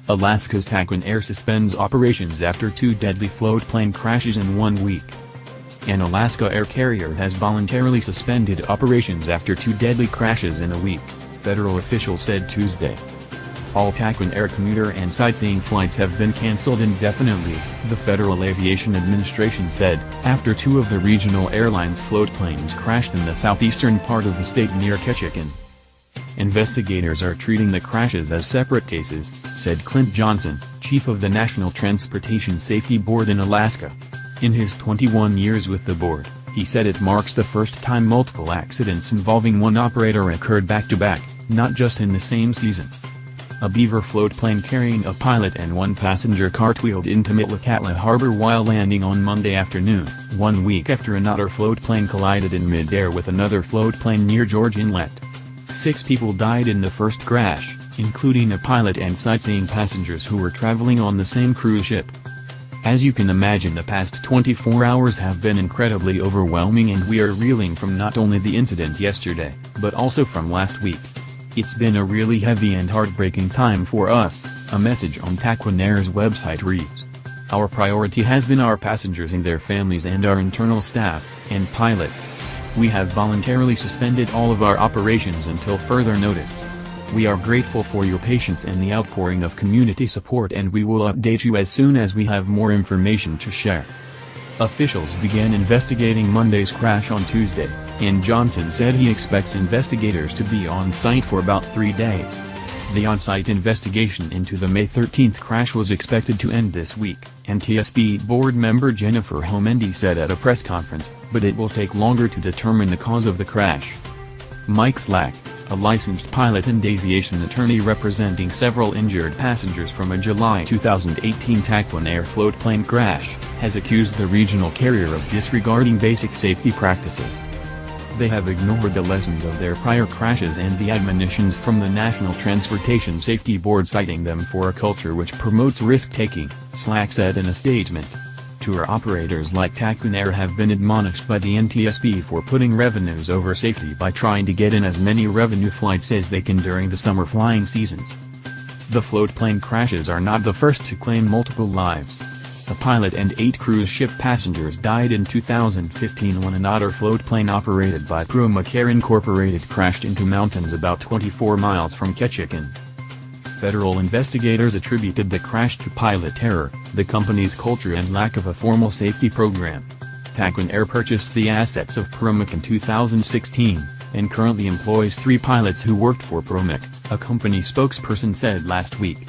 Alaska's Taquan Air suspends operations after 2 deadly floatplane crashes in 1 week. An Alaska air carrier has voluntarily suspended operations after 2 deadly crashes in a week, federal officials said Tuesday. All Taquan Air commuter and sightseeing flights have been cancelled indefinitely, the Federal Aviation Administration said, after 2 of the regional airlines' floatplanes crashed in the southeastern part of the state near Ketchikan. Investigators are treating the crashes as separate cases, said Clint Johnson, chief of the National Transportation Safety Board in Alaska. In his 21 years with the board, he said it marks the first time multiple accidents involving one operator occurred back-to-back, not just in the same season. A Beaver floatplane carrying a pilot and 1 passenger cartwheeled into Metlakatla Harbor while landing on Monday afternoon, 1 week after another floatplane collided in mid-air with another floatplane near George Inlet. 6 people died in the first crash, including a pilot and sightseeing passengers who were traveling on the same cruise ship. As you can imagine, the past 24 hours have been incredibly overwhelming, and we are reeling from not only the incident yesterday, but also from last week. It's been a really heavy and heartbreaking time for us, a message on Taquan Air's website reads. Our priority has been our passengers and their families and our internal staff, and pilots. We have voluntarily suspended all of our operations until further notice. We are grateful for your patience and the outpouring of community support, and we will update you as soon as we have more information to share. Officials began investigating Monday's crash on Tuesday, and Johnson said he expects investigators to be on site for about 3 days. The on-site investigation into the May 13 crash was expected to end this week, NTSB board member Jennifer Homendy said at a press conference, but it will take longer to determine the cause of the crash. Mike Slack, a licensed pilot and aviation attorney representing several injured passengers from a July 2018 Taquan Air floatplane crash, has accused the regional carrier of disregarding basic safety practices. They have ignored the lessons of their prior crashes and the admonitions from the National Transportation Safety Board, citing them for a culture which promotes risk-taking, Slack said in a statement. Tour operators like Taquan Air have been admonished by the NTSB for putting revenues over safety by trying to get in as many revenue flights as they can during the summer flying seasons. The floatplane crashes are not the first to claim multiple lives. A pilot and 8 cruise ship passengers died in 2015 when an otter floatplane operated by Taquan Air Incorporated crashed into mountains about 24 miles from Ketchikan. Federal investigators attributed the crash to pilot error, the company's culture and lack of a formal safety program. Taquan Air purchased the assets of Taquan in 2016, and currently employs 3 pilots who worked for Taquan, a company spokesperson said last week.